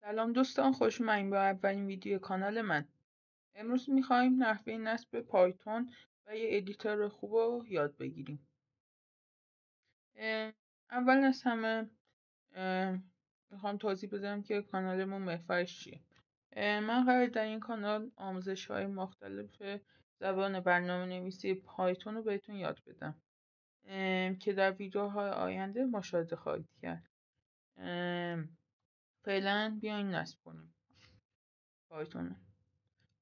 سلام دوستان، خوش اومدین به اولین ویدیو کانال من. امروز میخوایم نحوه نصب پایتون و یه ادیتور خوب رو یاد بگیریم. اول از همه میخوام توضیح بدم که کانالمون محورش چیه. من قرار در این کانال آموزش های مختلف زبان برنامه نویسی پایتون رو بهتون یاد بدم که در ویدیوهای آینده مشاهده خواهید کرد. فعلا بیاین نصب کنیم پایتون.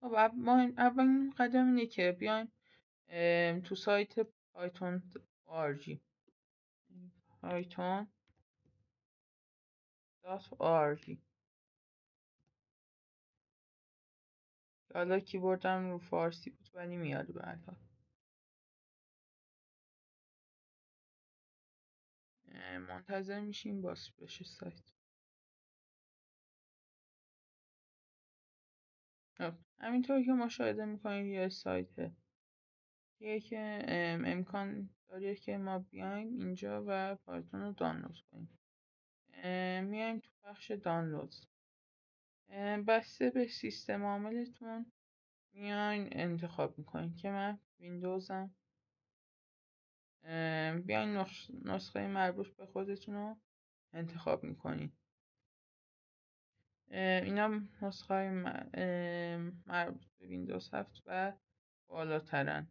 خب اولین قدم اینه که بیایم تو سایت python.org python.org. حالا کیبوردم رو فارسی بود ولی میاد به هر حال. منتظر میشیم باز بشه سایت. خب همینطور که مشاهده میکنید یه سایته که امکان داره که ما بیایم اینجا و پایتون رو دانلود کنیم. میایم تو بخش دانلود. بسته به سیستم عاملتون میاین انتخاب میکنین که من ویندوزم. بیاین نسخه مربوط به خودتون رو انتخاب میکنین. اینا نسخه مربوط به ویندوز 7 و بالاترن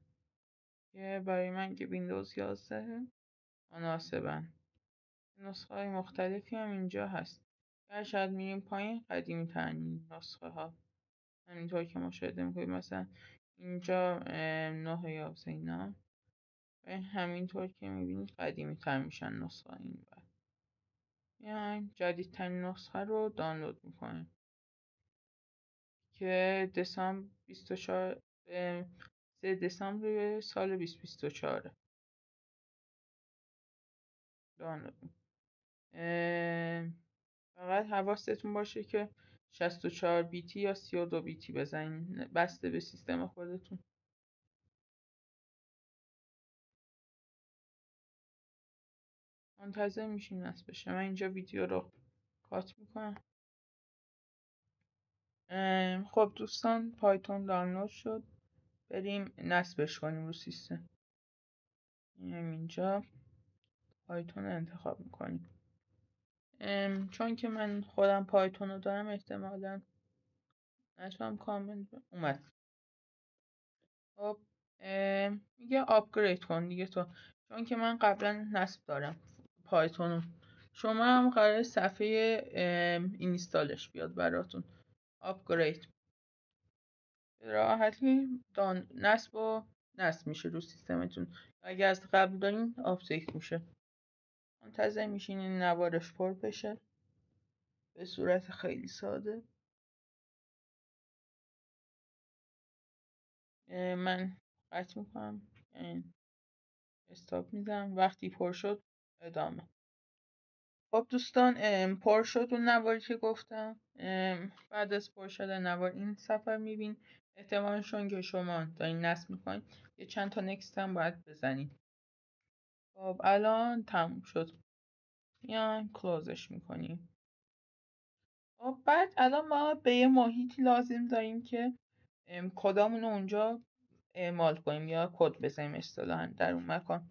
که برای من که ویندوز 11 مناسبن. نسخه های مختلفی هم اینجا هست. شاید میریم پایین قدیمی ترین نسخه ها همینطور که مشاهده میکنید. مثلا اینجا 9 11 اینا و همینطور که میبینید قدیمی تر میشن نسخه این و یعنی جدیدترین نسخه رو دانلود میکنیم که دسامبر 24 3 دسامبر سال 2024 دانلود میکنیم. فقط حواستون باشه که 64 بیتی یا 32 بیتی بزنین بسته به سیستم خودتون. منتظر میشیم نصب بشه. من اینجا ویدیو رو کات میکنم. خب دوستان، پایتون دانلود شد. بریم نصبش کنیم رو سیستم. میایم اینجا پایتون رو انتخاب میکنیم. چون که من خودم پایتون رو دارم احتمالا نتونم کامل اومد. خب میگه آپگرید کن دیگه تو، چون که من قبلا نصب دارم پایتون رو. شما هم قرار صفحه اینستالش بیاد براتون. آپگرید راحتی نصب میشه رو سیستمتون. اگه از قبل دارین آپدیت میشه. منتظر میشین این نوارش پر بشه به صورت خیلی ساده. من قطع میکنم، استاپ میزنم. وقتی پر شد ادامه. خب دوستان، پر شد اون نواری که گفتم. بعد از پر شدن نوار این صفحه میبین. احتمالشون که شما دارین نصب میکنین یه چند تا نکست هم باید بزنین. خب الان تموم شد. میایم کلوزش میکنیم. خب بعد الان ما به یه محیطی لازم داریم که کدامون رو اونجا اعمال کنیم یا کد بزنیم اصطلاحاً در اون مکان.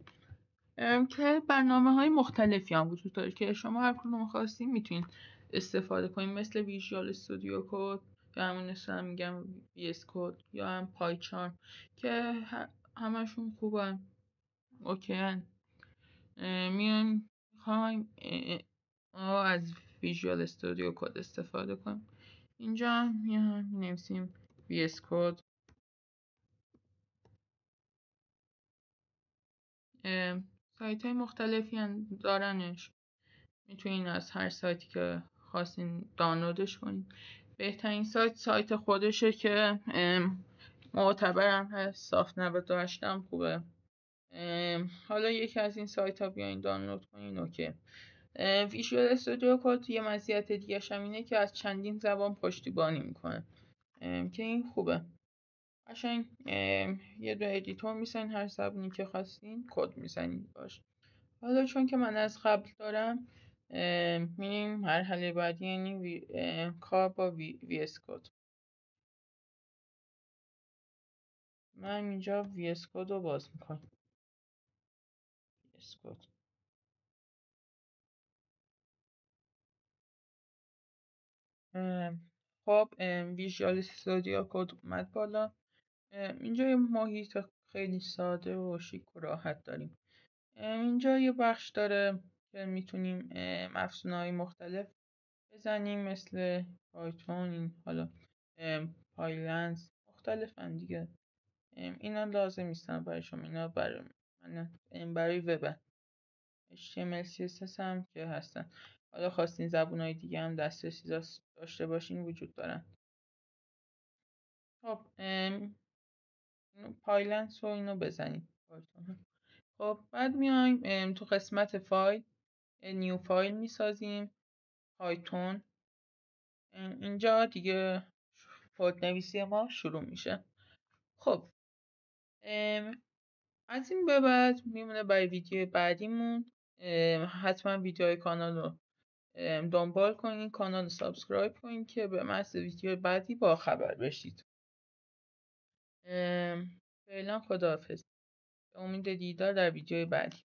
که برنامه‌های مختلفی هم وجود داره که شما هر کدوم خواستین میتونین استفاده کنین، مثل ویژوال استودیو کد یا همون مثلا میگم وی اس کد یا هم پایچارم که همشون خوبن، اوکی‌ان. میایم میخوایم از ویژوال استودیو کد استفاده کنیم. اینجا میایم مینویسیم وی اس کد. سایت های مختلفی هم دارنش، میتونین از هر سایتی که خواستین دانلودش کنین. بهترین سایت خودشه که معتبرم هست. صاف 98 هم خوبه. حالا یکی از این سایت ها بیاین دانلود کنین. اوکی. ویژوال استودیو کد یه مزیت دیگه هم اینه که از چندین زبان پشتیبانی میکنه که این خوبه. قشنگ یه دو ادیتور میزنین، هر زبانی که خواستین کد میزنین باش. حالا چون که من از قبل دارم میریم مرحله بعدی، یعنی کار با وی اس کد. من اینجا وی اس کد رو باز میکنم. وی اس کد. خب ویژوال استودیو کد اومد بالا. اینجا یه محیط خیلی ساده و شیک و راحت داریم. اینجا یه بخش داره که میتونیم افزونهای مختلف بزنیم، مثل پایتون، این حالا پایلنز مختلفن دیگه. اینا لازم نیستن برای شما، اینا برای من برای وب. HTML CSS هم که هستن. حالا خواستین زبونهای دیگه هم دسترسی داشته باشین وجود دارن. خب پایلنس رو اینو بزنیم. خب بعد میایم تو قسمت فایل، نیو فایل میسازیم، پایتون. اینجا دیگه کد نویسی ما شروع میشه. خب از این به بعد میمونه برای ویدیو بعدیمون. حتما ویدیوهای کانال رو دنبال کنین، کانال رو سابسکرایب کنین که به محض ویدیو بعدی با خبر بشید. فعلا خداحافظ. به امید دیدار در ویدیو بعدی.